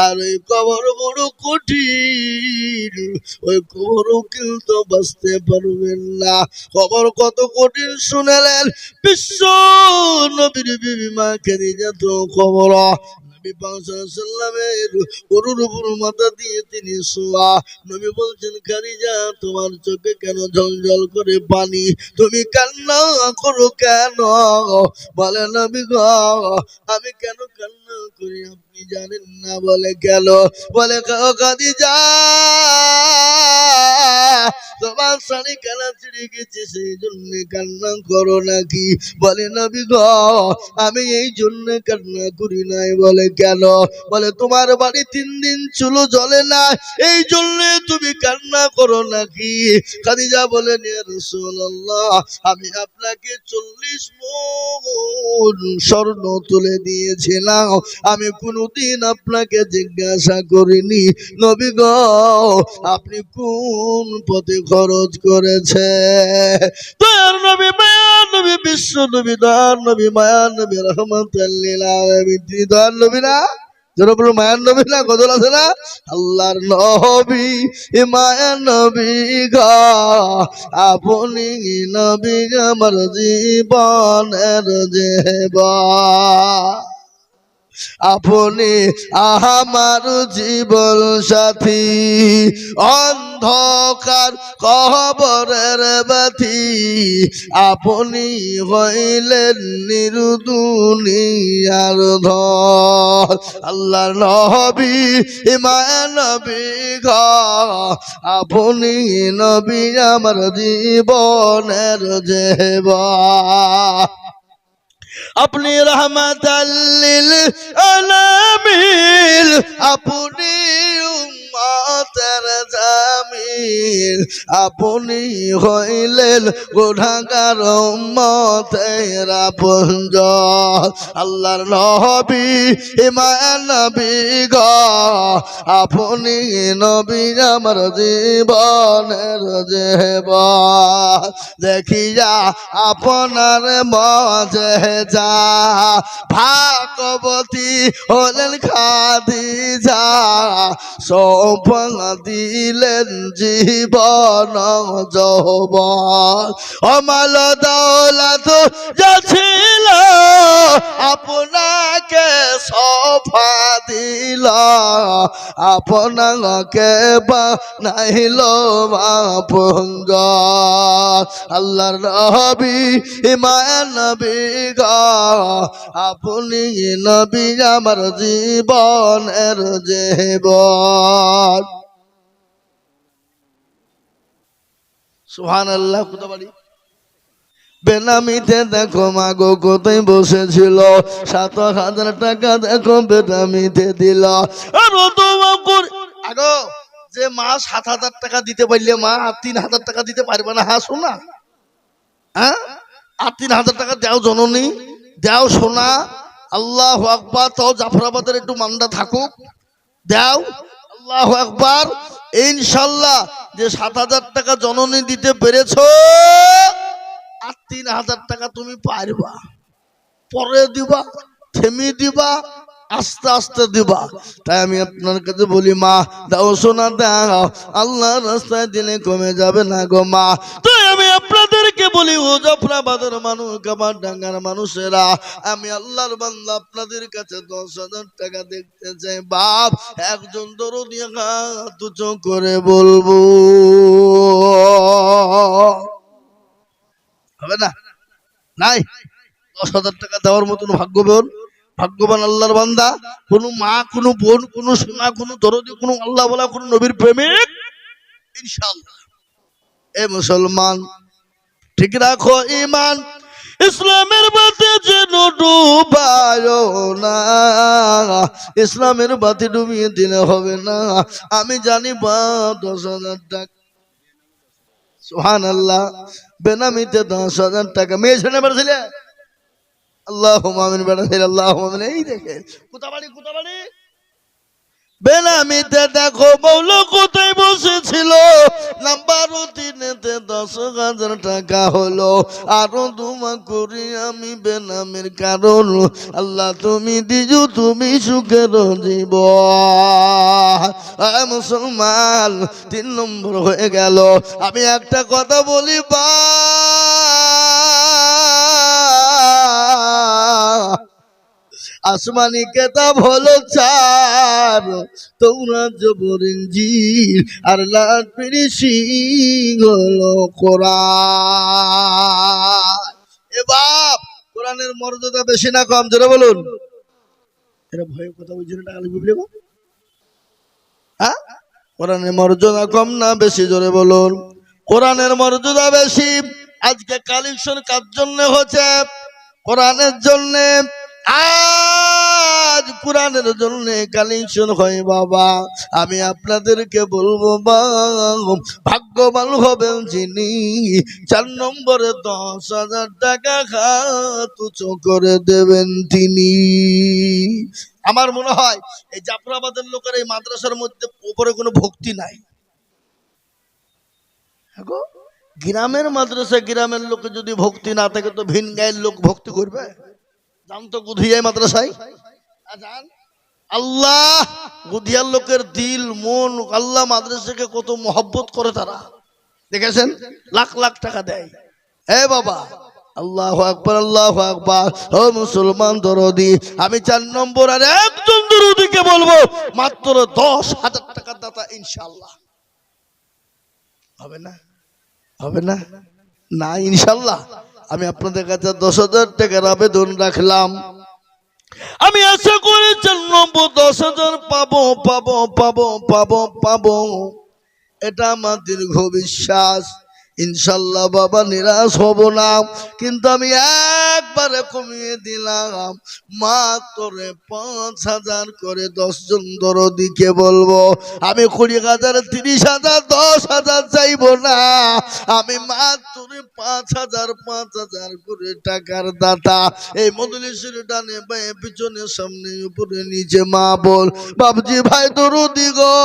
আর ওই কবর বড় কঠিন, ওই কবরও কিন্তু বাঁচতে পারবেন না। কবর কত কঠিন শুনেলেন বিশ্ব নবীর বিবি মা খাদিজা তো কবর নবী পাক সাল্লাল্লাহু আলাইহি সাল্লামের গরুর উপর মাথা দিয়ে তিনি শোয়া। নবী বলছেন, খাদিজা তোমার চোখে কেন ঝলঝল করে পানি, তুমি কান্না করো কেন? বলে নবী গো, আমি কেন কান্না করি আপনি জানেন না? বলে কেন? বলে খাদিজা তোমার শাড়ি কেনা ছিঁড়ে গেছে সেই জন্য কান্না করো নাকি? বলে নবী গো, আমি এই জন্য কান্না করি নাই। বলে কেন? বলে তোমার বাড়ি 3 দিন চুলো জ্বলে না এই জন্য তুমি কান্না করো নাকি? খাদিজা বলেন, ইয়া রাসূলুল্লাহ, আমি আপনাকে 40 মণ স্বর্ণ তুলে দিয়েছিলাম, আমি কোনদিন আপনাকে জিজ্ঞাসা করিনি নবী গো আপনি কোন পথে খরচ করেছে। দয়ার নবী, মায়ার নবী, বিশ্ব নবী, দয়ার নবী, মায়ার নবী, রাহমাতুল লিল আলামিন, তিনি দয়ার নবী না? জনপ্রিয় মায়ার নবী না? গজল আছে না, আল্লাহর নবী মায়ার নবী গো, আপনি নবী আমার জীবনের জীবন, আপনি আমার জীবন সাথী, অন্ধকার কবরের বাতি, আপনি হইলেন নির্দুনিয়ার ধন। আল্লাহর নবী মায়ার নবী গো, আপনি নবী আমার জীবনের জীবন, আপনি রহমাতাল লিল আলামিন, আপনি উম্মতের জামিল, আপনি হইলেন গুনাহগার উম্মতের আপনজন। আল্লাহর নবী মায়ার নবী গো, আপনি নবী আমার জীবনের জীবন, দেখিয়া আপনার মাঝে যা ভাগবতী হলেন খাদিজা, সৌভাগ্য দিলেন জীবন যৌবন, অমাল দৌলত যা ছিল আপনাকে সফা দিল, আপনাকে বানাইল আপনজন। আল্লাহর নবী মায়ার নবী গো, আপনি নবী আমার জীবনের জীবন। সুবহানাল্লাহ। কোথা বাড়ি? বেনামিতে দেখো মাগো কোথায় বসেছিল, 7,000 টাকা দেখো বেনামিতে দিল। আগো যে মা 7,000 টাকা দিতে পারলে মা আর 3,000 টাকা দিতে পারবে না? হ্যাঁ শোনা, হ্যাঁ আর 3,000 টাকা দাও জননী, দাও সোনা। আল্লাহু আকবার। তাও জাফরাবাদের একটু মান্দা থাকুক, দাও। আল্লাহু আকবার। ইনশাআল্লাহ যে 7,000 টাকা জননী দিতে পেরেছো, আর 3,000 টাকা তুমি পারবা, পরে দিবা, থেমে দিবা, আস্তে আস্তে দিবা। তাই আমি আপনার কাছে বলি মা দাও সোনা দাও, আল্লাহর রাস্তায় দিলে কমে যাবে না গো মা। তাই আমি আপনাদেরকে বলি ও জাফরাবাদের মানুষ, কামারডাঙ্গার মানুষেরা, আমি আল্লাহর বান্দা আপনাদের কাছে 10,000 টাকা দেখতে চাই। বাপ একজন দরদি হাত উঁচু করে বলবো হবে না? নাই 10,000 টাকা দেওয়ার মতন ভাগ্যবান আল্লাহর বান্দা কোন মা, কোন বোন, কোন সোনা, কোন দরদি, কোন আল্লাহ বলা, কোন নবীর প্রেমিক? ইনশাআল্লাহ। এ মুসলমান ঠিক রাখো ঈমান, ইসলামের বাতি যেন ডুবায় না, ইসলামের বাতি ডুবিয়ে দিলে হবে না। আমি জানি বা 10,000 টাকা, সুবহানাল্লাহ, বেনামিতে 10,000 টাকা মেয়ে ছেলে বেড়েছিলে। আল্লাহুম্মা আমিন বেড়েছিল, আল্লাহুম্মা আমিন। এই দেখে কোথা বাড়ি বেনামিতে দেখো মৌলা কোথায় বসেছিল, নাম্বার 3-তে 10,000 টাকা হলো। আরো দোয়া করি আমি বেনামের কারণ, আল্লাহ তুমি দিজু তুমি সুখের জীবন। মুসলমান 3 নম্বর হয়ে গেল। আমি একটা কথা বলি বা আসমানি কেতাব হলো 4, তৌরাত জবর ইনজিল আর লাট পিরিসিং হলো কোরআন। এ বাপ, কোরআনের মর্যাদা বেশি না কম জোরে বলুন। এরা ভয়ে কথা বলছে না, টাকা লিখবে বলে। হ্যাঁ, কোরআনের মর্যাদা কম না বেশি জোরে বলুন। কোরআনের মর্যাদা বেশি। আজকে কালেকশন কার জন্য হচ্ছে? কোরআনের জন্য। আজ কোরআনের জন্য কালেকশন হয় বাবা। আমি আপনাদেরকে বলবো বা ভাগ্যবান হবেন যিনি 4 নম্বরে 10,000 টাকা হাত উঁচু করে দেবেন তিনি। আমার মনে হয় এই জাফরাবাদের লোকের এই মাদ্রাসার মধ্যে উপরে কোনো ভক্তি নাই। গ্রামের মাদ্রাসা, গ্রামের লোকে যদি ভক্তি না থাকে তো ভিন গায়ের লোক ভক্তি করবে? জানতো গুধিয়ায় মাদ্রাসায় আল্লাহ গুধিয়ার লোকের দিল মন, আল্লাহ মাদ্রাসাকে কত মহব্বত করে তারা। দেখেছেন, লাখ লাখ টাকা দেয়। হে বাবা, আল্লাহু আকবার, আল্লাহু আকবার। ও মুসলমান দরদি, আমি 4 নম্বর আর একজন দরদিকে বলবো মাত্র 10,000 টাকার দাতা ইনশাআল্লাহ হবে না? হবে না? না ইনশাআল্লাহ। আমি আপনাদের কাছে 10,000 টাকার আবেদন রাখলাম। আমি আশা করি 4 নম্বর 10,000 পাবো পাবো পাবো পাবো পাবো, এটা আমার দীর্ঘ বিশ্বাস। ইনশাল্লাহ বাবা, নিরাশ হব না। কিন্তু আমি একবারে কমিয়ে দিলাম, মাত্র 5,000 করে 10 জন দরদিকে বলবো। আমি 20,000, 30,000, 10,000 চাইবো না। আমি মাত্র 5,000 5,000 করে টাকার দাতা। এই মজলিসের ডানে বাঁয়ে পিছনে সামনে উপরে নিচে মা বল বাবজি ভাই দরদি গো,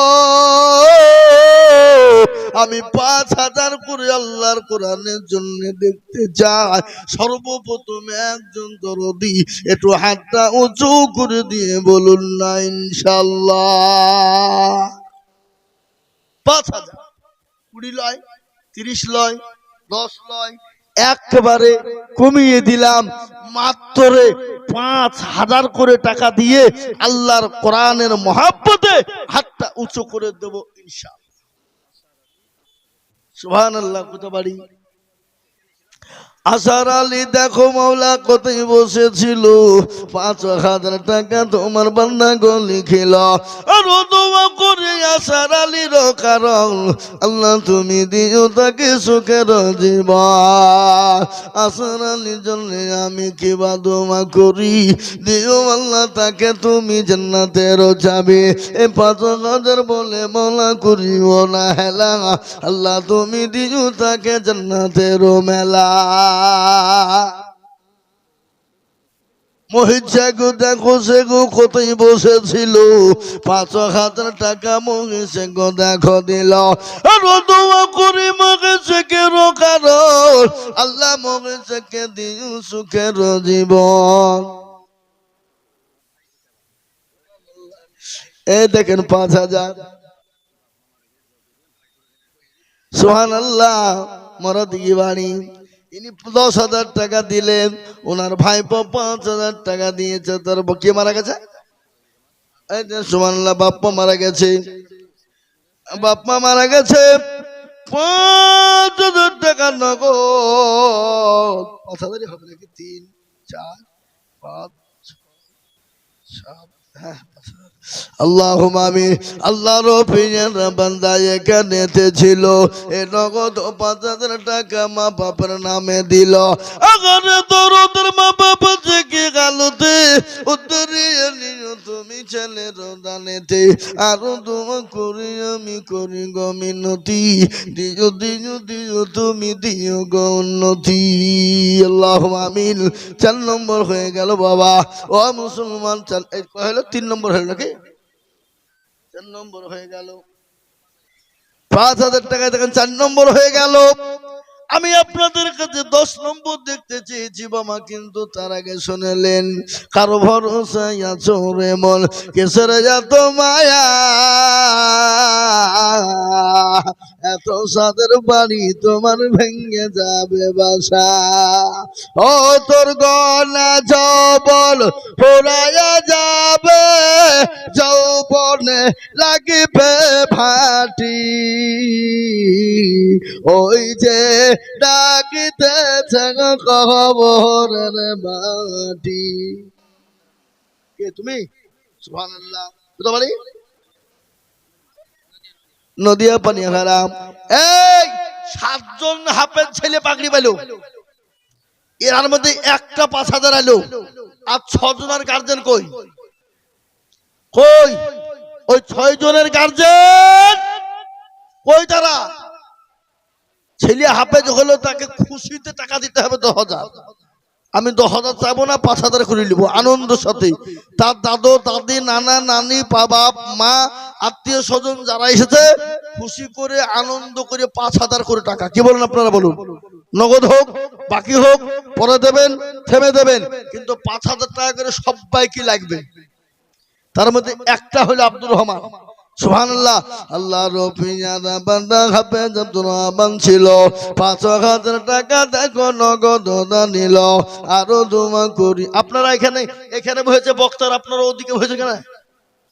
আমি 5,000 করে আল্লাহর কোরআনের জন্য দেখতে চাই। সর্বপ্রথম একজন দরদি একটু হাতটা উঁচু করে দিয়ে বলুন না ইনশাআল্লাহ। 5,000, 20 লয়, 30 লয়, 10 লয়, একেবারে কমিয়ে দিলাম। মাত্র 5,000 করে টাকা দিয়ে আল্লাহর কোরআনের মহব্বতে হাতটা উঁচু করে দেব ইনশাআল্লাহ। সুবহানাল্লাহ। কত বাড়ি আসার আলী দেখো মাওলা কোথায় বসেছিল, 5,000 টাকা তোমার বান্দা গো লিখিল। আর দোয়া করে আসার আলীর কারণ, আল্লাহ তুমি দিও তাকে সুখের জীবন। আসার আলীর জন্য আমি কিবা দোয়া করি, দিও আল্লাহ তাকে তুমি জান্নাতের চাবি। এ 5,000 বলে মাওলা করিও না হেলা, আল্লাহ তুমি দিও তাকে জান্নাতের মেলা। মহিত গো দেখো সে গো কোথায় বসেছিল, 5,000 টাকা মহিষে গো দেখো দিল। আর দোয়া করে মহিষকে কারণ, আল্লাহ মহিষকে দিও সুখের জীবন। এই দেখেন 5,000। সুবহানাল্লাহ। মরদ কি বাড়ি, ইনি 10,000 টাকা দিলেন, ওনার ভাইপো 5,000 টাকা দিয়েছে। তার কে মারা গেছে? সুবহানাল্লাহ, বাপ্পা মারা গেছে। বাপ্পা মারা গেছে, 5,000 টাকা নগদ। 5,000 হবে নাকি? 3, 4, 5, 7, হ্যাঁ। আল্লাহুম্মা আমিন। আল্লাহর প্রিয় বান্দা এখানেতে ছিল, এ নগদ 5,000 টাকা মা বাবার নামে দিল। আগার দরদের মা বাবা থেকে গালতে উত্তরিয়ে নিও তুমি ছেলের দানেতে। আরো দোয়া করি আমি করি গো মিনতি, দিও দিও দিও তুমি দিও গো উন্নতি। আল্লাহুম্মা আমিন। 4 নম্বর হয়ে গেল বাবা। ও মুসলমান, হলো 3 নম্বর হলো নাকি? 4 নম্বর হয়ে গেল। 5,000 টাকায় দেখেন 4 নম্বর হয়ে গেল। আমি আপনাদের কাছে 10 নম্বর দেখতে চেয়েছি বাবা, কিন্তু তার আগে শুনলেন কারো ভরসায় আছো রে মন, কেসরে যত মায়া, এত সাদের বাড়ি তোমার ভেঙে যাবে বাসা। ও তোর গনা যৌবন ফুরাইয়া যাবে, যৌবনে লাগিবে ভাটি, ওই যে ডাকিতেছে কবরের মাটি। কে তুমি? সুবহানাল্লাহ। কোথা বাড়ি? নদিয়া পানিয়াখারা। এই 7 জন হাফেজ ছেলে পাগড়ি পেল, এর মধ্যে একটা 5,000 এলো, আর 6 জনের গার্জেন কই? কই ওই 6 জনের গার্জেন কই? তারা ছেলে হাফেজ হলো, তাকে খুশিতে টাকা দিতে হবে 10,000। আমি 10,000 চাইবো না, 5,000 করে নিব আনন্দের সাথে। তার দাদু দাদি নানা নানি বাপ মা আত্মীয় স্বজন যারা এসেছে খুশি করে আনন্দ করে 5,000 করে টাকা। কি বলেন আপনারা? বলুন। নগদ হোক বাকি হোক পরে দেবেন, থেমে দেবেন, কিন্তু 5,000 টাকা করে সবাইকে লাগবে। তার মধ্যে একটা হলো আব্দুর রহমান। সুবহানাল্লাহ। আল্লাহ রফিয়ানা বান্দা হাফেজ আব্দুর রহমান ছিল। 5,000 টাকা দেখো নগদ নিল। আরো দোয়া করি। আপনারা এখানে বসেছে বক্তার, আপনারা ওদিকে বসেছে কেন?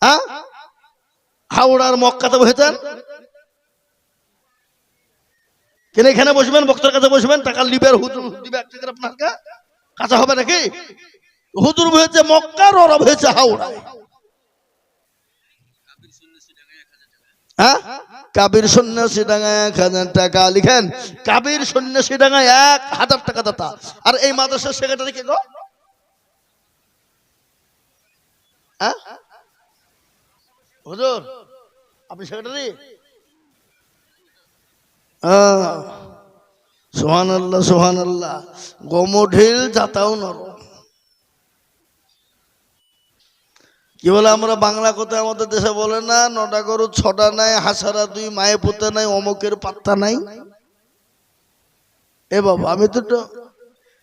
হ্যাঁ, হাওড়ার মক্কাতে বসেছেন কেন? এখানে বসবেন, বক্তার কাছে বসবেন, টাকা লিবের হুজুর দিবে 1 টাকা আপনার কাঁচা হবে নাকি? হুজুর হয়েছে মক্কার, ওরা হয়েছে হাওড়ায়। হ্যাঁ, কাবির সন্ন্যাসী ডাঙ্গায় 1,000 টাকা লিখেন। কাবির সন্ন্যাসী ডাঙ্গায় 1,000 টাকা দাতা। আর এই মাদ্রাসার সেক্রেটারি কে গো? হ্যাঁ হুজুর, আপনি সেক্রেটারি? সুবহানাল্লাহ সুবহানাল্লাহ। গোমঢিল যাতাও নর। কি বলে আমরা বাংলা কথায় আমাদের দেশে বলে না, 9টা গরু 6টা নাই, হাসারা 2 মায়ে পুতে নাই, অমুকের পাত্তা নাই। এ বাবা, আমি তো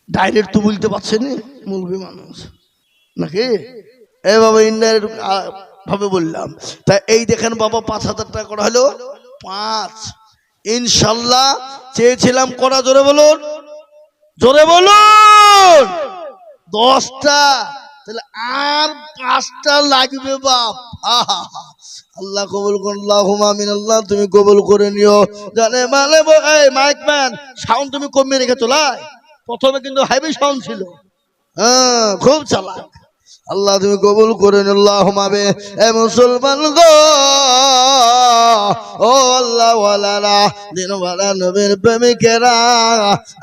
ডাইরেক্ট তো বলতে পারছি না, মুলবি মানুষ নাকি? এ বাবা ইনডাইরেক্ট ভাবে বললাম। তা এই দেখেন বাবা, 5,000 টাকা করা হলো 5। ইনশাল্লাহ চেয়েছিলাম করা, জোরে বলুন, জোরে বলুন, 10টা। তাহলে আর 5টা লাগবে বাপ। আল্লাহ কবুল করুন, আল্লাহুম্মা আমিন। আল্লাহ তুমি কবুল করে নিও। জানে মানে এই মাইক ম্যান সাউন্ড তুমি কমিয়ে রেখেছো। প্রথমে কিন্তু হেভি সাউন্ড ছিল, হ্যাঁ খুব চালাক। আল্লাহ তুমি কবুল করে নিও। আল্লাহুম্মা বে। এ মুসলমান গো, ও আল্লাহ ওয়ালারা, দিনওয়ালা নবীর প্রেমিকেরা,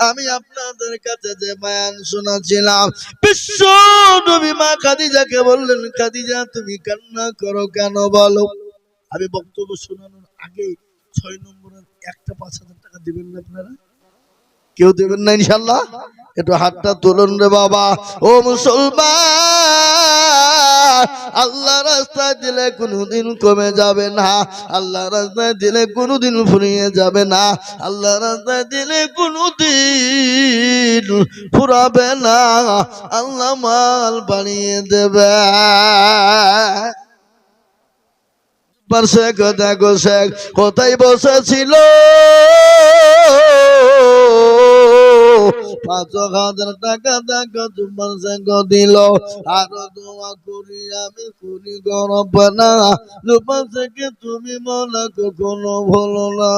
আমি আপনাদের কাছে যে বয়ান শোনাচ্ছিলাম, বিশ্ব নবী মা খাদিজাকে বললেন, খাদিজা তুমি কান্না করো কেন বলো? আমি বক্তব্য শোনানোর আগে 6 নম্বরের একটা 5,000 টাকা দিবেন না আপনারা? কেউ দেবেন না ইনশাল্লাহ? একটু হাতটা তুলুন রে বাবা। ও মুসলমান, আল্লাহ রাস্তায় দিলে কোনোদিন কমে যাবে না, আল্লাহ রাস্তায় দিলে কোনোদিন ফুরিয়ে যাবে না, আল্লাহ রাস্তায় দিলে কোনোদিন ফুরাবে না, আল্লাহ মাল বাড়িয়ে দেবে। দেখো শেখ কোথায় বসেছিল, 5,000 টাকা দেখো তোমার শেখ দিল। আরো দোয়া করি আমি করি গরব না, তোমার থেকে তুমি মনে কখনো ভুলো না।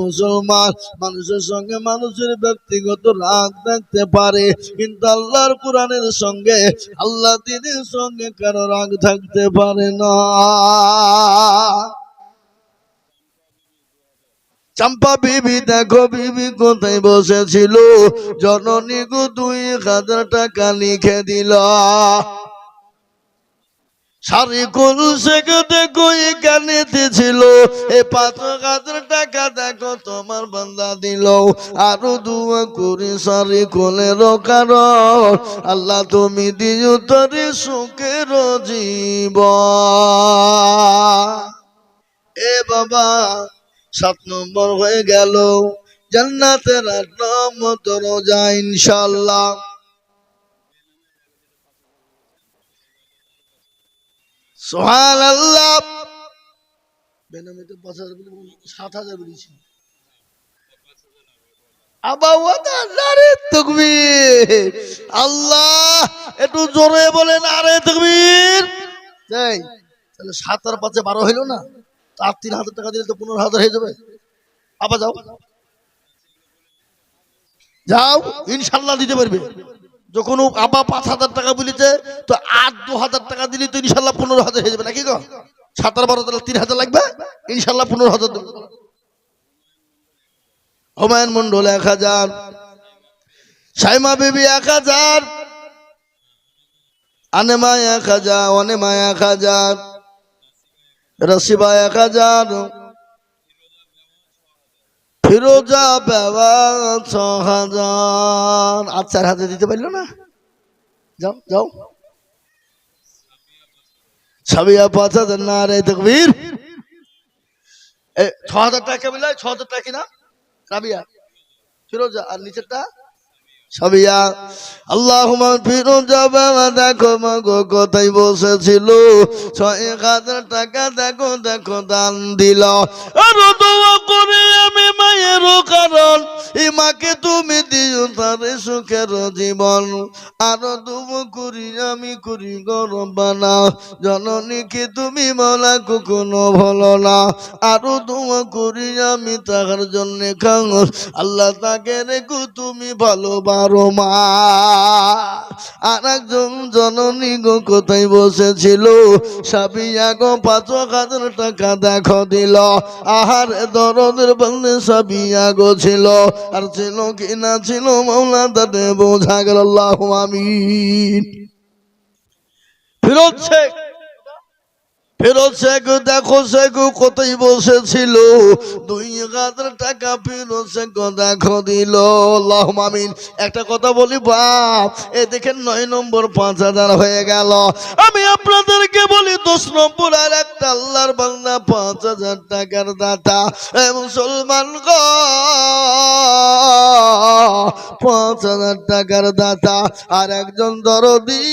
মুসলমান, মানুষের সঙ্গে মানুষের ব্যক্তিগত রাগ থাকতে পারে, কিন্তু আল্লাহর কোরআনের সঙ্গে, আল্লাহ দ্বীনের সঙ্গে কারো রাগ থাকতে পারে না। চম্পা বিবি দেখো বিবি কোথায় বসেছিল, জননী গো 2,000 টাকা লিখে দিল। সারিকুল শেখ দেখো এখানেতে ছিল, এ 5,000 টাকা দেখো তোমার বান্দা দিল। আরো দোয়া করি সারিকুলের কারণ, আল্লাহ তুমি দিও তোরে সুখের জীবন। এ বাবা, 7 নম্বর হয়ে গেল জান্নাতের 8 নম্বর দরজা ইনশাআল্লাহ। সুবহানাল্লাহ। বেনামিতে 5,000 বলি 7,000 বলেছি। আল্লাহ একটু জোরে বলেন আরে তাকবীর। তাহলে 7 আর 5 12 হইল না? আর 3,000 টাকা দিলে তো 15,000 হয়ে যাবে। আবার যাও যাও ইনশাল্লাহ দিতে পারবে। যখন আবার 5,000 টাকা বলিতে তো আর 2,000 টাকা দিলে তো ইনশাল্লাহ 15,000 হয়ে যাবে নাকি গো? 7 আর 12 তাহলে 3,000 লাগবে, ইনশাল্লাহ 15,000 দেবে। হুমায়ুন মন্ডল 1,000, সাইমা বিবি 1,000, আনেমা 1,000, অনেমা 1,000, রসিবা 1,000, ফিরোজা বাবা 6,000। আর 4,000 দিতে পারলো না? যাও যাও। সাবিয়া 5,000 না রে তাকবীর। 6,000 টাকা মিলাই 6,000 টাকা কিনা রাবিয়া ফিরোজা আর নিচেরটা সাবিয়া। আল্লাহুম্মা ফিরোজা বাবা দেখো মাগো কোথায় বসেছিল, 6,000 টাকা দেখো দেখো দান দিল। আর দোয়া করে আমি মায়ের কারণ এই মাকে তুমি দিও তার সুখের জীবন। আর দোয়া করি আমি করি গরবানা জননীকে তুমি মাওলা কখনো ভুলো না। আরো দোয়া করি আমি তার জন্য খাঙ্গস আল্লাহ তাকে রেখো তুমি ভালোবারো মা। আর একজন জননী গো কোথায় বসেছিল, সাবিয়া গো 5,000 টাকা দেখো দিল। আহার দরদের বন্ধে সাবিয়া গো ছিল, আর ছিল কিনা ছিল মাওলা তাতে বোঝা গেল। আল্লাহু আমিন। ফিরোজ শেখ, ফিরোজ শেখ দেখো শেখ কোথায় বসেছিল, 2,000 টাকা ফিরোজ শেখ দেখো দিল। আল্লাহুম্মা আমিন। একটা কথা বলি বাপ, এ দেখেন 9 নম্বর 5,000 হয়ে গেল। আমি আপনাদেরকে বলি 10 নম্বর আর একটা আল্লাহর বান্দা 5,000 টাকার দাতা মুসলমান গো, 5,000 টাকার দাতা আর একজন দরদি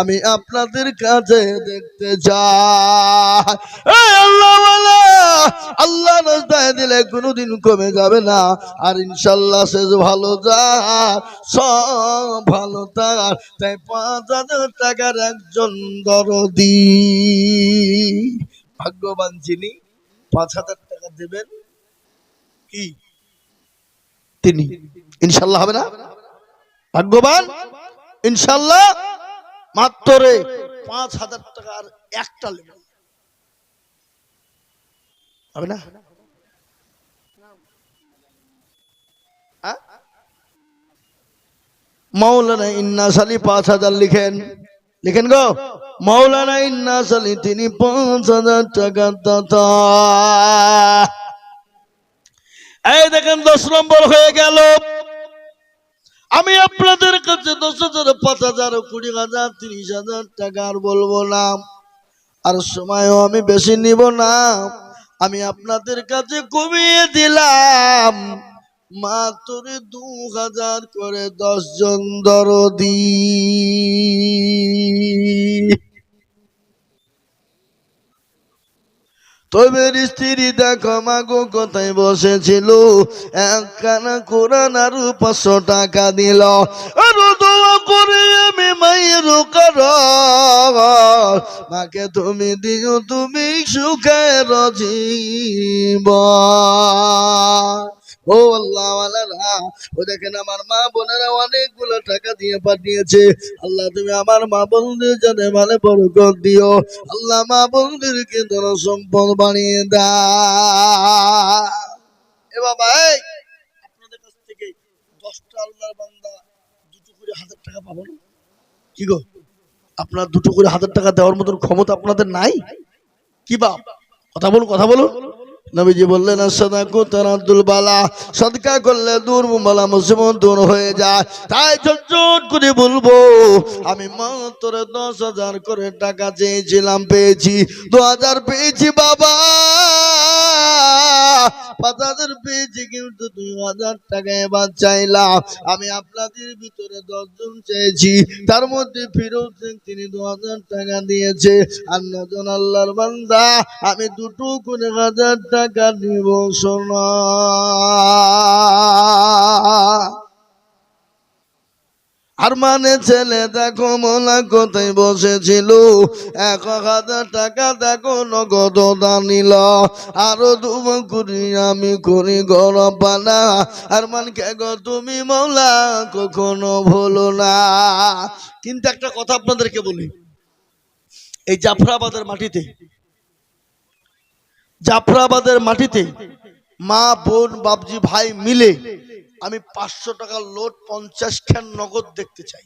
আমি আপনাদের কাছে দেখতে চাই। আল্লাহ রাস্তায় দিলে কোনোদিন কমে যাবে না, আর ইনশাল্লাহ শেষ ভালো যার সব ভালো তার। তাই 5,000 টাকার একজন দরদি ভাগ্যবান যিনি 5,000 টাকা দেবেন কি তিনি, ইনশাল্লাহ হবে না? ভাগ্যবান ইনশাল্লাহ। মাত্র 5,000 টাকার একটা লেবেন হবে না? মাওলানা ইন্নাস আলী 5,000 লিখেন, লিখেন গো। মাওলানা ইন্নাস আলী তিনি 5,000 টাকা দাতা। এই দেখেন 10 নম্বর হয়ে গেল। আমি আপনাদের কাছে 10,000, 5,000, 20,000, 30,000 টাকা আর বলবো না, আর সময়ও আমি বেশি নিব না। আমি আপনাদের কাছে কমিয়ে দিলাম মাত্র 2,000 করে 10 জন দরদি। তবে স্ত্রী দেখো মাগো কোথায় বসেছিল, একখানা কোরআন আর 500 টাকা দিল। আর দোয়া করে আমি মায়ের কারণ মাকে তুমি দিও তুমি সুখের জীবন। ও আল্লাহ ওয়ালারা, ও দেখেন আমার মা বোনেরা অনেকগুলো টাকা দিয়ে পাঠিয়েছে। আল্লাহ তুমি আমার মা বোনদের জানে ভালো বরকত দিও। আল্লাহ মা বোনদেরকে ধন সম্পদ বানিয়ে দাও। এ বাবা, এই আপনাদের কাছ থেকে 10টা আল্লাহর বান্দা 2টো করে 1,000 টাকা পাবো না কি গো? আপনার 2টো করে 1,000 টাকা দেওয়ার মতন ক্ষমতা আপনাদের নাই কি বাপ? কথা বলুন, কথা বলুন। নবীজি বললেন সাদাকু তারাদুল বালা, সদকা করলে দূর বালা মুসিবত দূর হয়ে যায়। তাই ঝটঝট করে বলবো, আমি মাত্র 10,000 করে টাকা চেয়েছিলাম, পেয়েছি 2,000 পেয়েছি বাবা, 5,000 পেয়েছি, কিন্তু 2,000 টাকা এবার চাইলাম। আমি আপনাদের ভিতরে 10 জন চেয়েছি, তার মধ্যে ফিরোজ তিনি 2,000 টাকা দিয়েছে, আর 9 জন আল্লাহর বান্দা, আমি 2 করে 1,000 টাকা নিব। শোনা আর মানে ছেলে দেখো মোলা কোথায় বসেছিল, 1,000 টাকা দেখো নগদ দানিল, আরো 2 করি আমি করি গরম পানা। আর মান কে গো তুমি মৌলা কখনো ভুলো না। কিন্তু একটা কথা আপনাদেরকে বলি, এই জাফরাবাদের মাটিতে মা বোন বাপজি ভাই মিলে আমি 500 টাকার লোট 50 খান নগদ দেখতে চাই।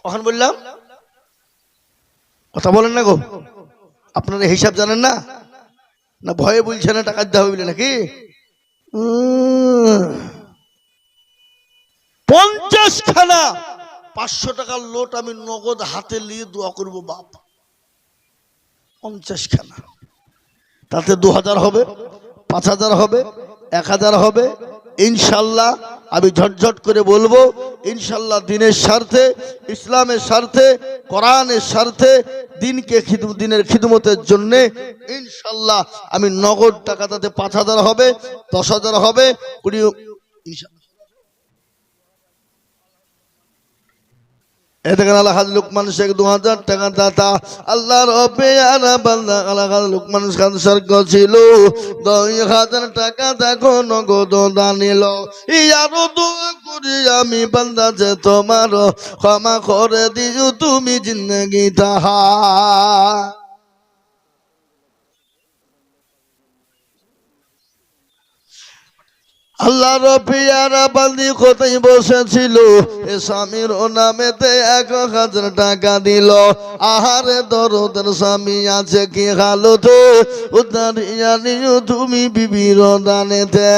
কখন বললাম? কথা বলেন না গো, আপনারা হিসাব জানেন না, না ভয়ে বলছে না টাকা দিতে হবে বলে নাকি? 50 খানা 500 টাকার লোট আমি নগদ হাতে নিয়ে দোয়া করবো বাপ। 50 খানা, তাতে 2,000 হবে, 5,000 হবে, 1,000 হবে ইনশাল্লাহ। আমি ঝটঝট করে বলবো ইনশাল্লাহ, দিনের স্বার্থে, ইসলামের স্বার্থে, কোরআনের স্বার্থে, দিনের খিদমতের জন্য ইনশাল্লাহ আমি নগদ টাকা, তাতে 5,000 হবে, 10,000 হবে, 20 ইনশাল্লাহ। লুকমান শেখ 2,000 টাকা দাতা, আল্লাহর পেয়ারা বান্দা লুকমান খান সরক ছিল 2,000 টাকা দেখো নগদ দানিল। আরো দোয়া করি আমি বান্দা যে তোমার ক্ষমা করে দিও তুমি জিন্দগি তাহা। আল্লাহর পেয়ারা বান্দি কোথায় বসেছিল, স্বামীর নামেতে 1,000 টাকা দিল। আহারে দরদের স্বামী আছে কি হালতে, উদ্ধারিয়া নিও তুমি বিবির দানেতে।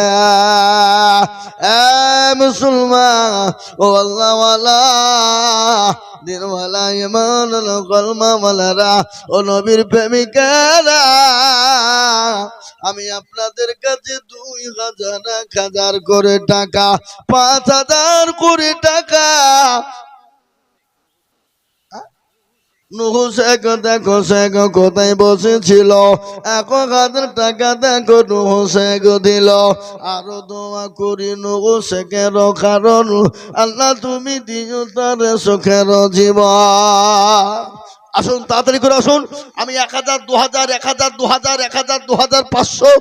মুসলমান ও আল্লাহওয়ালা, দিনওয়ালা ইমান কলমাওয়ালারা ও নবীর প্রেমিকারা, আমি আপনাদের কাছে 2,000 1,000 করে টাকা, 5,000 করে টাকা, নুহু শেখ দেখো শেখ কোথায় বসেছিল, 1,000 টাকা দেখো নুহু শেখ দিল। আরো দোয়া করি নুহু শেখের কারণ, আল্লাহ তুমি দিও তার সুখের জীবন। আসুন তাড়াতাড়ি করে আসুন, আমি 1,000 2,000 1,000 2,000 1,000 2,500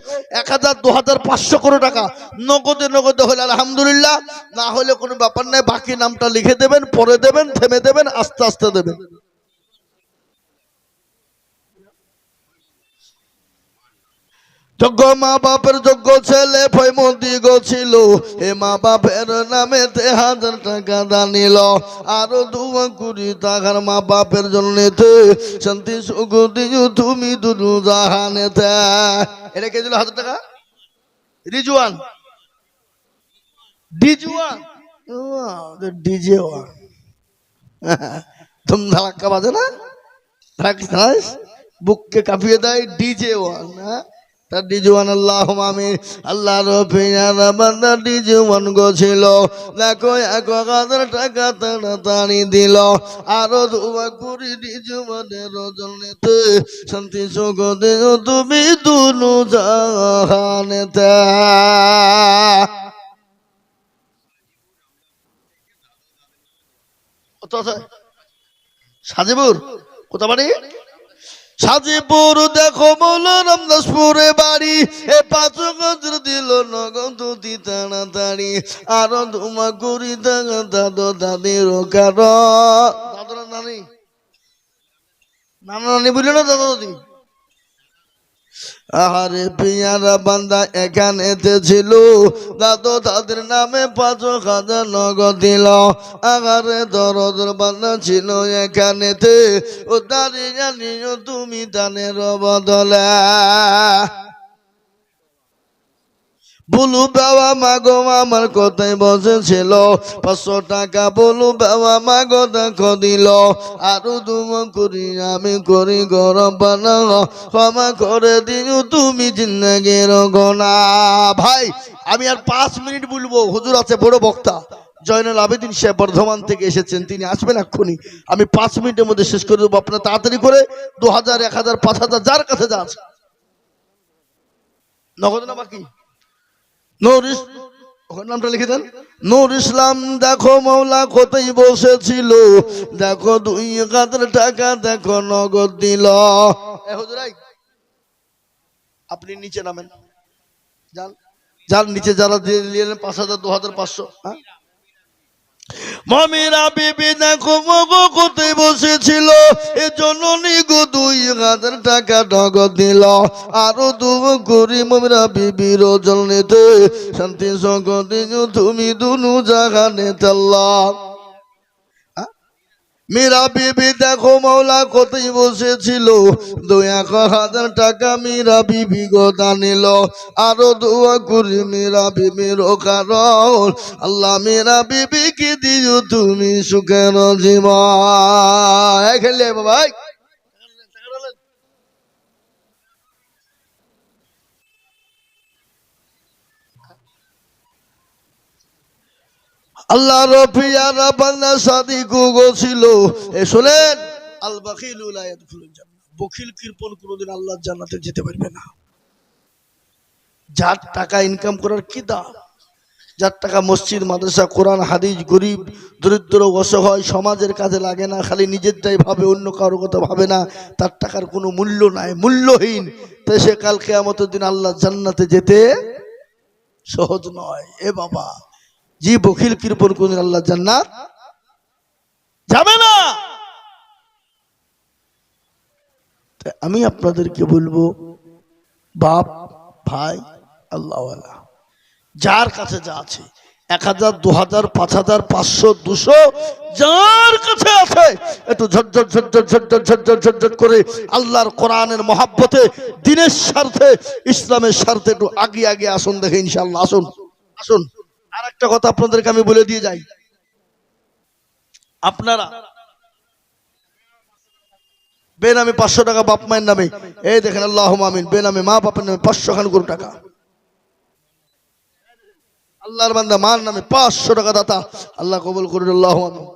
1,000 2,500 করে টাকা নগদে হলে আলহামদুলিল্লাহ, না হলে কোনো ব্যাপার নাই, বাকি নামটা লিখে দেবেন, পরে দেবেন, থেমে দেবেন, আস্তে আস্তে দেবেন। যোগ্য মা বাপের যোগ্য ছেলে ফয়মতি ছিল, এ মা বাপের নামে 1,000 টাকা দানিল। আরো 2 কোটি টাকার মা বাপের জন্য শান্তি সুখ দিও তুমি দুনু জাহানেতে। এটা কে দিল 1,000 টাকা? রিজওয়ান, ডিজে ওয়ান তুম ধাক্কা বাজে না, বুককে কাঁপিয়ে দেয় ডিজে ওয়ান। তার ডিজওয়ান আল্লাহ আমিন। আল্লাহর পেয়ারা বান্দা ডিজওয়ান গোছিল, দেখো 1,000 টাকা তাড়াতাড়ি দিল। আরো দোয়া করি ডিজওয়ানের জন্যতে শান্তি সুখ দিও তুমি দুনু জাহানেতে। সাজিবুর কোথা বাড়ি? সাজিপুর দেখো মোলা রামদাসপুরে বাড়ি, এ 5,000 দিল নগদ তাড়াতাড়ি। আরো ধুমা করি দাদু দাদির কারণ, দাদুরা নানি নানা নানি বুঝলো না, দাদা দাদি আহারে পিয়ারা বান্দা এখানেতে ছিল, দাদু তাদের নামে 5,000 নগদ দিল। আহারে দরদের বান্দা ছিল এখানেতে, ও দাঁড়িয়ে জানিও তুমি দানের বদলে। বলু বাবা মাগো আমার কথাই বসেছিল, 500 টাকা বলু বাবা মাগো দেখো দিল। আরো দুম করি আমি করি গরম বানা, ক্ষমা করে দিও তুমি জিন্দেগির গোনা। ভাই আমি আর 5 মিনিট বলবো, হুজুর আছে বড় বক্তা জয়নুল আবেদিন সাহেব বর্ধমান থেকে এসেছেন, তিনি আসবেন এক্ষুনি। আমি 5 মিনিটের মধ্যে শেষ করে দেবো, আপনারা তাড়াতাড়ি করে 2000, 1000, 5000 যার কাছে যা আছে নগদ না বাকি। নামটা লিখে দেন, নূর ইসলাম দেখো মৌলা কোথায় বসেছিল, দেখো 2,000 টাকা দেখো নগদ দিল। আপনি নিচে নামেন, যান যান নিচে, যারা দিয়ে 5,000, 2,000, 500। হ্যাঁ মমিরা বিবি দেখো মগো কোথায় বসেছিল, এজন্য নিগো 2,000 টাকা নগদ দিল। আরো দুম করি মমিরা বিবির ওজন নিতে, শান্তি সংকটে তুমি দুনু জাহানে আল্লাহ। মীরা বিবি দেখো মৌলা কোথায় বসেছিল, 2,000 টাকা মীরা বিবি গোদা নিল। আরো দোয়া করি মীরা বিবির কারণ, আল্লাহ মীরা বিবি কি দিও তুমি সুখের জীবন। খেলে বাবা আল্লাহ রফিয়ারা বান্দা সাদিকু গোছিল। এ শুনেন, আল বাখিলু লা ইয়াদখুলুল জান্নাহ, বখিল কৃপণ কোনোদিন আল্লাহর জান্নাতে যেতে পারবে না। যার টাকা ইনকাম করার কি দাম, যার টাকা মসজিদ মাদ্রাসা কোরআন হাদিস গরিব দরিদ্র অসহায় সমাজের কাজে লাগে না, খালি নিজেরটাই ভাবে, অন্য কারো কথা ভাবে না, তার টাকার কোনো মূল্য নাই, মূল্যহীন। তাই সে কাল কিয়ামতের দিন আল্লাহর জান্নাতে যেতে সহজ নয়। এ বাবা, জি বখিল কৃপণ কোনদিন আল্লাহ জান্নাত যাবে না। আমি আপনাদেরকে বলবো, বাপ ভাই আল্লাহওয়ালা, যার কাছে যা আছে 1,000, 2,000, 5,000, 500, 200 যার কাছে আছে একটু ঝটঝট ঝটঝট ঝটঝট ঝটঝট ঝটঝট করে আল্লাহর কোরআনের মহাব্বতে, দ্বীনের স্বার্থে, ইসলামের স্বার্থে একটু আগে আগে আসুন, দেখে ইনশাআল্লাহ। আসুন আসুন। আর একটা কথা আপনাদেরকে আমি বলে দিয়ে যাই, আপনারা বেনামে 500 টাকা বাপ মায়ের নামে, এই দেখেন আল্লাহুম্মা আমিন, বেনামে মা বাপের নামে 500 খান করে টাকা, আল্লাহর বান্দা মার নামে 500 টাকা দাতা, আল্লাহ কবুল করুন। আল্লাহুম্মা আমিন।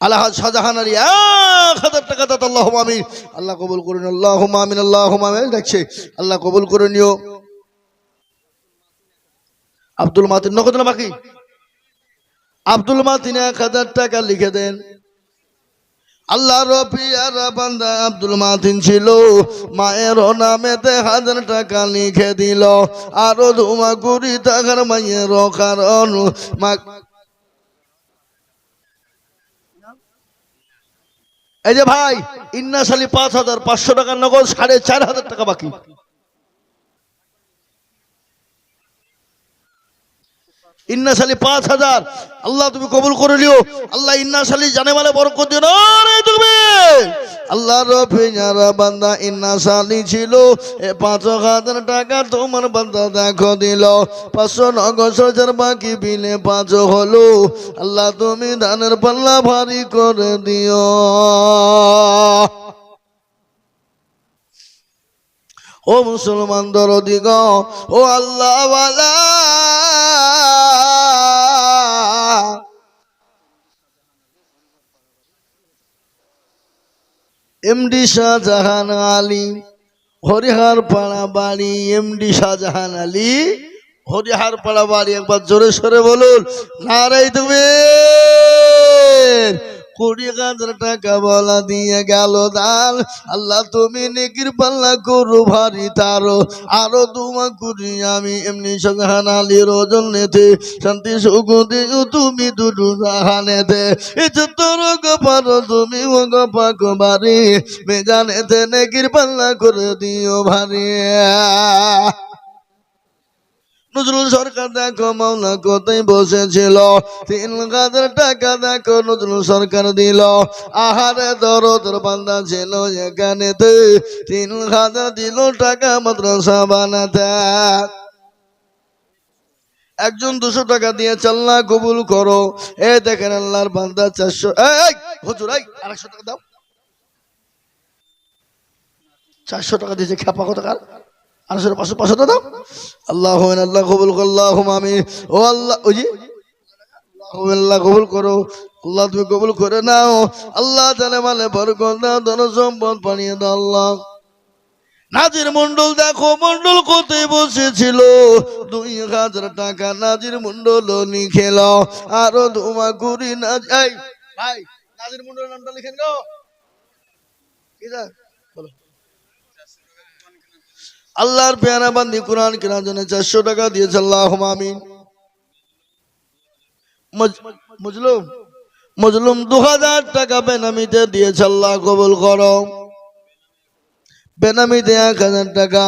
আলহাজ শাহজাহান আলী 1,000 টাকা দাতা, আল্লাহুম্মা আমিন, আল্লাহ কবুল করুন। আল্লাহুম্মা আমিন, আল্লাহুম্মা আমিন। দেখছে আল্লাহ কবুল করে নিও। আব্দুল মাতিন নগদ না বাকি, আব্দুল মাতিন 1,000 টাকা লিখে দেন। আল্লাহ রফিয়ার বান্দা আব্দুল মাতিন ছিল, মায়ের নামেতে 1,000 টাকা লিখে দিল। আরো ধুমা কুড়ি টাকার মায়ের কারণ এই যে ভাই ইন্না সালি 5,000, 500 টাকার নগদ, 4,500 টাকা বাকি। ইন্না সালি 5,000, আল্লাহ তুমি কবুল করে নিও। আল্লাহ ইন্না সালি জানে মালে বরকত দিও না রে তুমি। আল্লাহ রফিয়ারা বান্দা ইন্না সালি ছিল, 5,000 টাকা তোমার বান্দা দেখো দিল। 500 নগদ সজার বাকি বিলে 5 হলো। আল্লাহ তুমি দানের পাল্লা ভারী করে দিও। ও মুসলমান দরদি গো, ও আল্লাহ ওয়ালা, এমডি শাহজাহান আলী হরিহার পাড়া বাড়ি, এমডি শাহজাহান আলী হরিহার পাড়া বাড়ি। একবার জোরে সরে বলুন নারাই তুমি। 20,000 টাকা বলা দিয়ে গেল দান। আল্লাহ তুমি নেকির পাল্লা করো ভারী তারো, আরো দোয়া করি আমি এমনি সুবহান আলীর জন্নেতে শান্তি সুখ দিও তুমি দুদু জাহানেতে, ইজ্জতর গফার তুমি ও গফা বাড়ি, বেজানেতে নেকির পাল্লা করে দিও ভারী। নজরুল সরকার দেখো মাওলা কোথায় বসেছিল, 3,000 টাকা দেখো নজরুল সরকার দিল। আহারে দরদের বান্দা ছিল এখানেতে, 3,000 দিল টাকা মাদ্রাসা বানাতে। একজন 200 টাকা দিয়ে আল্লাহ কবুল করো। এ দেখেন আল্লাহর বান্দা 400, এই হুজুর এই 100 টাকা দাও। 400 টাকা দিয়েছে খেপা কোথাকার, 500 দাও। আল্লাহ আল্লাহ কবুল করো, আল্লাহুম্মা আমিন। ও আল্লাহ, ওই যে আল্লাহ কবুল করো, আল্লাহ তুমি কবুল করে নাও। আল্লাহ জানে মানে বরকত দাও, ধন সম্পদ বানিয়ে দাও আল্লাহ। নাজির মন্ডল দেখো মন্ডল কোথায় বসেছিল, 2,000 টাকা নাজির মন্ডল লিখেল। আরো দোয়া করি এই ভাই নাজির মন্ডলের নামটা লিখেন গো। বলো আল্লাহর পেয়ারা বান্দি কোরআন কেনার জন্য 400 টাকা দিয়েছে, আল্লাহুম্মা আমিন। মজলুম মজলুম 2,000 টাকা বেনামিতে দিয়েছে, আল্লাহ কবুল করো। বেনামিতে 1,000 টাকা।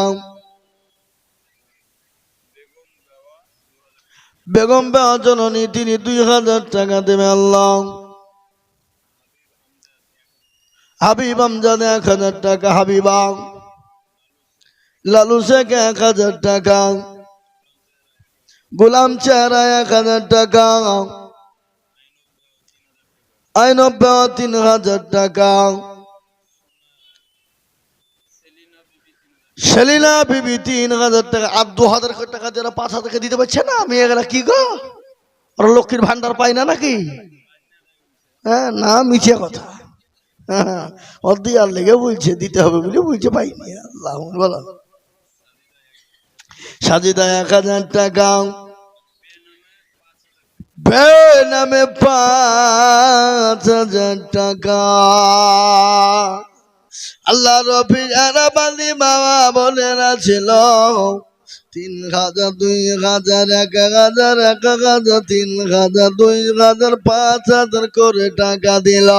বেগম বেওয়া জননী তিনি 2,000 টাকা দেবে আল্লাহ। হাবিব আমজাদ 1,000 টাকা, হাবিবা। লালু শেখ 1,000 টাকা, গোলাম চেহারা 1,000 টাকা, আইনব বেওয়া 3,000 টাকা, সেলিনা বিবি 3,000 টাকা। আর 2,000 টাকা যারা 5,000 দিতে পারছে না, আমি এগুলা কি গো, আর লক্ষ্মীর ভান্ডার পাই না নাকি? হ্যাঁ না, মিছে কথা। হ্যাঁ আর লেগে বলছে দিতে হবে বলে বলছে পাইনি। আল্লাহ বলো। সাজিদা 1,000 টাকা, বেনামে 5,000 টাকা। আল্লাহ রফি যারা বান্দি বাবা বোনেরা ছিল, 3,000 2,000 1,000 1,000 3,000 2,000 5,000 করে টাকা দিল।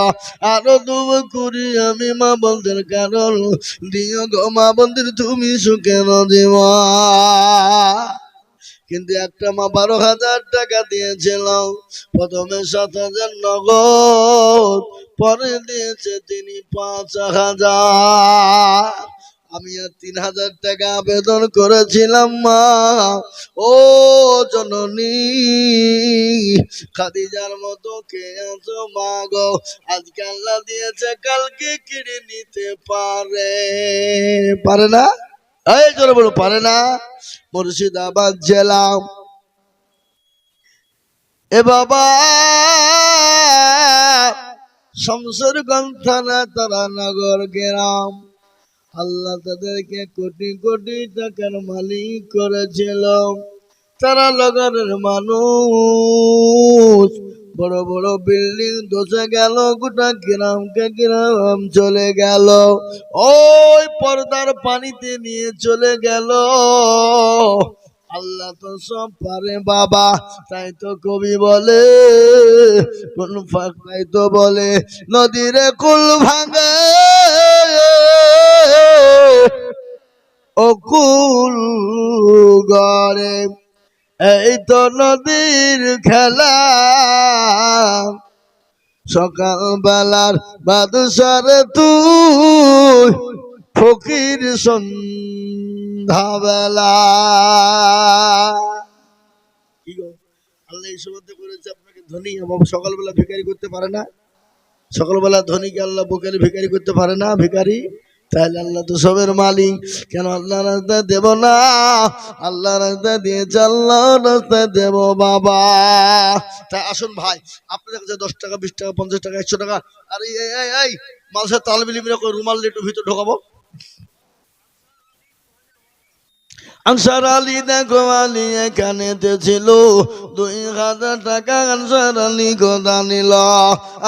আরো দোয়া করি আমি মা বন্ধের কারণ দিও গো মা বন্ধের তুমি সুখের জীবন। কিন্তু একটা মা 12,000 টাকা দিয়েছিল, প্রথমে 7,000 নগদ, পরে দিয়েছে তিনি 5,000। আমি আর 3,000 টাকা আবেদন করেছিলাম মা, ও জননী খাদিজার মতো কে আছো মা গো, আজকে আল্লাহ দিয়েছে কালকে কিনে নিতে পারে না? এই জোরে বলো পারে না? মুর্শিদাবাদ জেলা এ বাবা শমশেরগঞ্জ থানা তারানগর গ্রাম। আল্লাহ তাদেরকে কোটি কোটি টাকার মালিক করেছিল। তারা লগনের মানুষ, বড় বড় বিল্ডিং ধসে গেল, গোটা গ্রামকে গ্রাম চলে গেল, ওই পর্দার পানিতে নিয়ে চলে গেল। আল্লাহ তো সব পারে বাবা, তাই তো কবি বলে, তাই তো বলে নদীরে কুল ভাঙে অকুল গড়ে, এই তো নদীর খেলা, সকাল বেলার বাদশার তুই ফকির সন্ধ্যা বেলা। কি গো আল্লাহ এই সময় করেছে আপনাকে ধনী, এবং সকালবেলা ভিখারি করতে পারে না? সকালবেলা ধনীকে আল্লাহ বোকারি ভিখারি করতে পারে না? ভিখারি তাহলে আল্লাহ তো সবের মালিক, কেন আল্লাহ রাস্তায় দেব না? আল্লাহ রাস্তায় দিয়েছে, আল্লাহ রাস্তায় দেব বাবা। তাই আসুন ভাই, আপনাদের কাছে 10 টাকা 20 টাকা 50 টাকা 100 টাকা, আর এই মানুষের তালবিলিমিরা করে রুমাল একটু ভিতরে ঢোকাবো। আনসার আলী দেখো আলী এখানেতে ছিল 2000 টাকা আনসার আলী গোদা নিল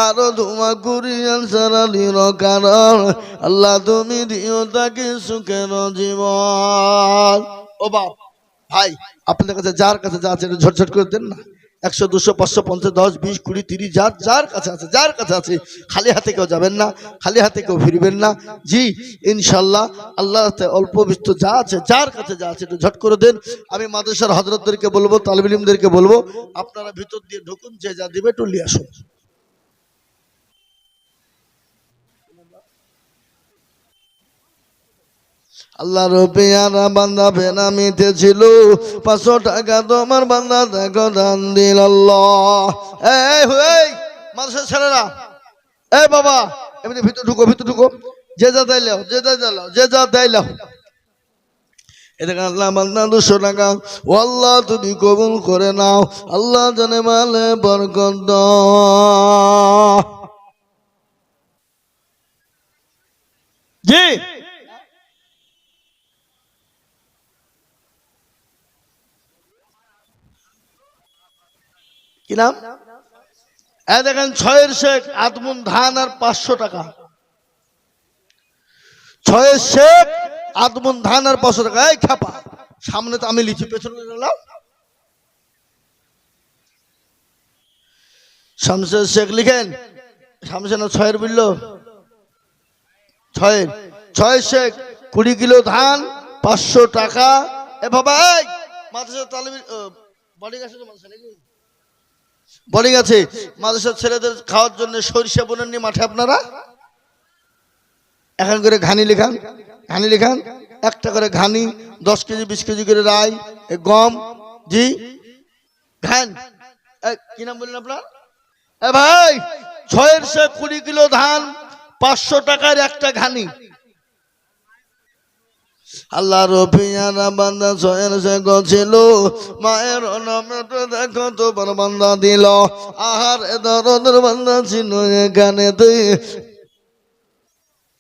আরো ধোয়া করি আনসার আলীর কারণ আল্লাহ তুমি দিও তাকে সুখের জীবন। ও বাপ ভাই আপনাদের কাছে যার কাছে যা আছে ঝটঝট করে দেন না। 100 200 500 50 10 20 20 30 যার কাছে আছে যার কাছে আছে খালি হাতে কেউ যাবেন না, খালি হাতে কেউ ফিরবেন না। জি ইনশাল্লাহ আল্লাহ অল্প বিস্তর যা আছে যার কাছে যা আছে একটু ঝট করে দেন। আমি মাদ্রাসার হযরতদেরকে বলবো, তালিব ইলমদেরকে বলবো আপনারা ভিতর দিয়ে ঢুকুন, যে যা দিবে একটু নিয়ে আসুন। আল্লাহর পেয়ারা বান্দা বেনামিতে ছিল 500 টাকা তোমার বান্দা দেখো দান দিল আল্লাহ। এই মানুষের ছেলেরা, এই বাবা এমনি ভিতর ঢুকো, ভিতর ঢুকো, যে যা দাইলাও, যে যা দাইলাও, যে যা দাইলাও। এদিকে আল্লাহ বান্দা 200 টাকা, ও আল্লাহ তুমি কবুল করে নাও, আল্লাহ জানে মালে বরকত দাও। জি কি নাম? দেখেন 6 শেখ আদমুন ধান আর 500 টাকা। 6 শেখ আদমুন ধান আর 500 টাকা। এই খাপা সামনে তো আমি লিখি, পেছনে লাও। শামসের শেখ লিখেন, শামসের না 6 বলল, 6 শেখ 20 কিলো ধান 500 টাকা। এ বাবা এই মাদ্রাসা তালিম বডি আছে তো মাদ্রাসা নাকি? বডি আছে মাদ্রাসার ছেলেদের খাওয়ার জন্য সরিষা বোনেননি মাঠে আপনারা? এখন করে ঘানি লেখান, ঘানি লেখান, 1 টাকা করে ঘানি, 10 কেজি 20 কেজি করে রাই গম। জি ঘান কি নাম বললেন আপনার? এ ভাই 6 শেখ 20 কিলো ধান 500 টাকার একটা ঘানি। আল্লাহর পিয়ারা বান্দা 6 শেখ ছিল, মায়ের নামে তো দেখো তোমার বান্দা দিল। আহার এ দরদের বান্দা ছিল এখানে তুই।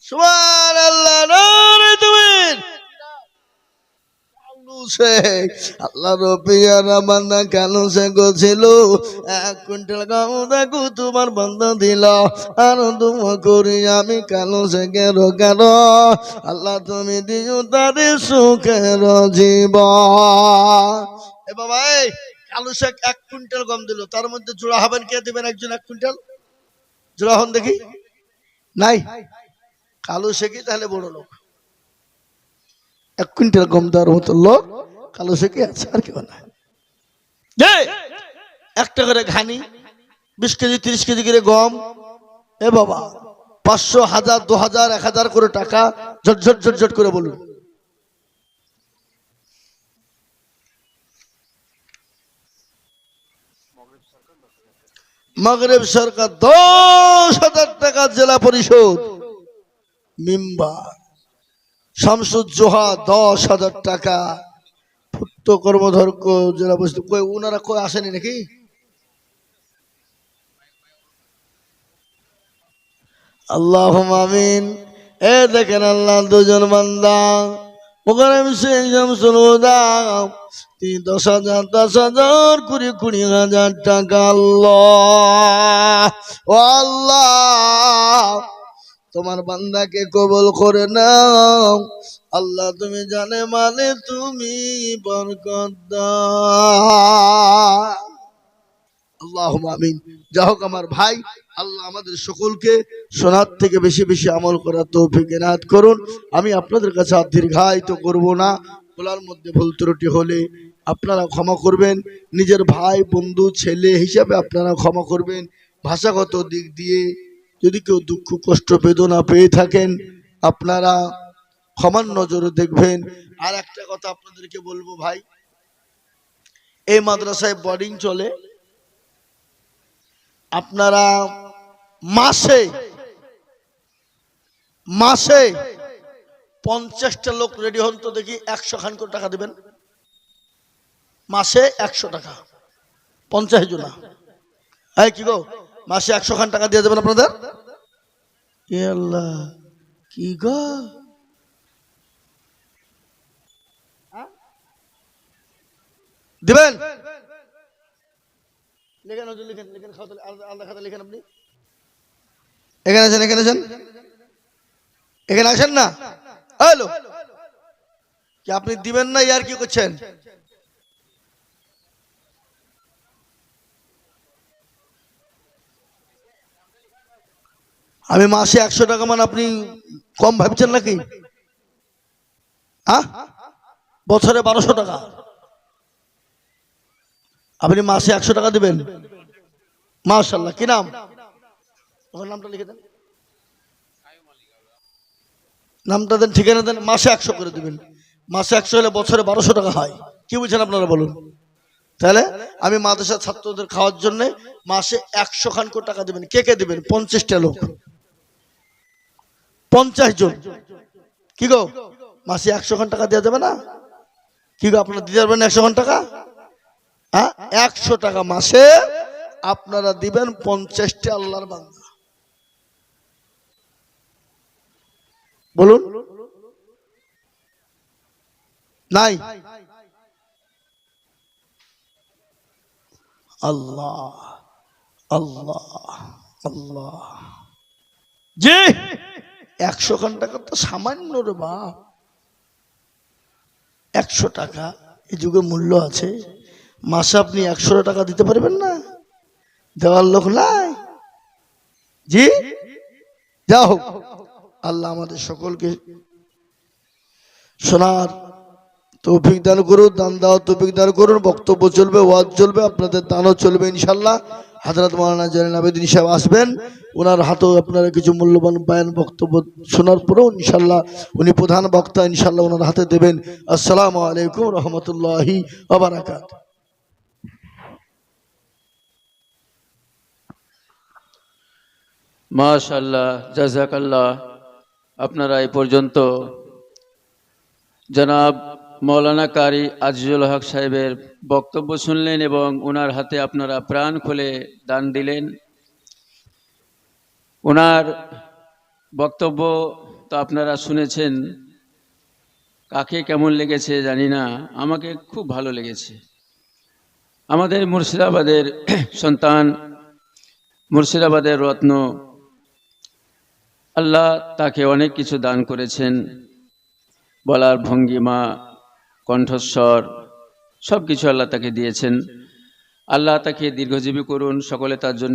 সুবহানাল্লাহ, নারে তাকবীর। আল্লাহর পিয়ারা বান্দা কালো শেখ ছিল, 1 কুইন্টাল গম দেখো তোমার বান্দা দিল। আর দোয়া করি আমি কালো শেখের কেন, আল্লাহ তুমি দিও তাদের সুখের জীবন। এ বাবা এই কালো শেখ 1 কুইন্টাল গম দিল, তার মধ্যে জোড়া হবেন কে দিবেন? একজন 1 কুইন্টাল জোড়া হন দেখি। নাই কালো শেখই তাহলে বড় লোক। 1 কুইন্টাল গম দেওয়ার মতো লোক কালো শেখে আছে, আর কেউ না। 1 টাকা করে ঘানি, 20 কেজি 30 কেজি করে গম। এ বাবা 500 1000 2000 1000 করে টাকা। ঝটঝট ঝটঝট করে বলুন। মাগরিব সরকার 10,000 টাকা জেলা পরিষদ মেম্বার। শামসুজ্জোহা 10,000 টাকা। পূর্ত কর্মধর জেলা পরিষদ কই ওনারা কই আসেনি নাকি? আল্লাহুম্মা আমিন। এ দেখেন আল্লাহ দুজন বান্দা মুকাররম শেখ শামসুল হুদা 10,000 10,000 20,000 টাকা। আল্লাহ ও আল্লাহ তোমার বান্দাকে কবুল করে নাও, আল্লাহ তুমি জানে মানে তুমি বরকত দাও। আল্লাহুম্মা আমিন। যা হোক আমার ভাই, আল্লাহ আমাদের সকলকে শোনার থেকে বেশি বেশি আমল করার তৌফিক এনায়েত করুন। আমি আপনাদের কাছে আর দীর্ঘায়িত করব না। বলার মধ্যে ভুল ত্রুটি হলে আপনারা ক্ষমা করবেন। নিজের ভাই বন্ধু ছেলে হিসাবে আপনারা ক্ষমা করবেন। ভাষাগত দিক দিয়ে যদি কেউ দুঃখ কষ্ট বেদনা পেয়ে থাকেন আপনারা ক্ষমার নজরে দেখবেন। আর একটা কথা আপনাদেরকে বলবো ভাই, এই মাদ্রাসায় বোর্ডিং চলে। আপনারা মাসে মাসে 50টা লোক রেডি হন তো দেখি, 100 খান করে টাকা দিবেন। মাসে 100 টাকা 50 জন। এই কি গো মাসে 100 খান টাকা দিয়ে যাবেন আপনাদের? এ আল্লাহ কি গো দিবেন? লিখেন হুজুর, লিখেন, লিখেন, খাতা আলাদা খাতা লিখেন। আপনি এখানে আছেন, এখানে আছেন, এখানে আসেন না। হ্যালো, কি আপনি দিবেন না? ইয়ার কি করছেন? আমি মাসে 100 টাকা মানে আপনি কম ভাবছেন নাকি? হ্যাঁ, বছরে 1200 টাকা। আপনি মাসে 100 টাকা দিবেন? মাশাআল্লাহ। কি নাম? ওর নামটা লিখে দেন, নামটা দেন, ঠিকানা দেন। মাসে 100 করে দিবেন। মাসে 100 হলে বছরে 1200 টাকা হয়। কি বুঝছেন আপনারা বলুন? তাহলে আমি মাদ্রাসার ছাত্রদের খাওয়ার জন্য মাসে 100 খান করে টাকা দিবেন। কে কে দিবেন? 50টা লোক, 50 জন। কি গো, মাসে 100 খান টাকা দেওয়া যাবে না? কি গো, আপনারা দিতে পারবেন 100 খান টাকা? হ্যাঁ, 100 টাকা মাসে আপনারা দিবেন 50টা আল্লাহর বান্দা। বলুন, নাই? আল্লাহ, আল্লাহ, আল্লাহ। জি, 100 খান টাকা তো সামান্য রে বাপ। 100 টাকা এই যুগে মূল্য আছে। মাসে আপনি 100 টাকা দিতে পারবেন না? দেওয়ার লোক নাই। জি, যাও, আল্লাহ আমাদের সকলকে শোনার তৌফিক দান করুন, দান দেওয়ার তৌফিক দান করুন। বক্তব্য চলবে, ওয়াজ চলবে, আপনাদের দানও চলবে ইনশাল্লাহ। হযরত মাওলানা জয়নুল আবেদিন সাহেব আসবেন, ওনার হাতেও আপনারা কিছু মূল্যবান বয়ান বক্তব্য শোনার পরেও ইনশাল্লাহ উনি প্রধান বক্তা, ইনশাল্লাহ ওনার হাতে দেবেন। আসসালামু আলাইকুম রহমতুল্লাহি ওয়া বারাকাতুহু। মাশাআল্লাহ, জাযাকাল্লাহ। আপনারা এই পর্যন্ত জনাব মৌলানা কারি আজিজুল হক সাহেবের বক্তব্য শুনলেন এবং ওনার হাতে আপনারা প্রাণ খুলে দান দিলেন। ওনার বক্তব্য তো আপনারা শুনেছেন। কাকে কেমন লেগেছে জানি না, আমাকে খুব ভালো লেগেছে। আমাদের মুর্শিদাবাদের সন্তান, মুর্শিদাবাদের রত্ন, আল্লাহ তাকে অনেক কিছু দান করেছেন। বলার ভঙ্গিমা, কণ্ঠস্বর, সব কিছু আল্লাহ তাকে দিয়েছেন। আল্লাহ তাকে দীর্ঘজীবী করুন, সকলে তার জন্য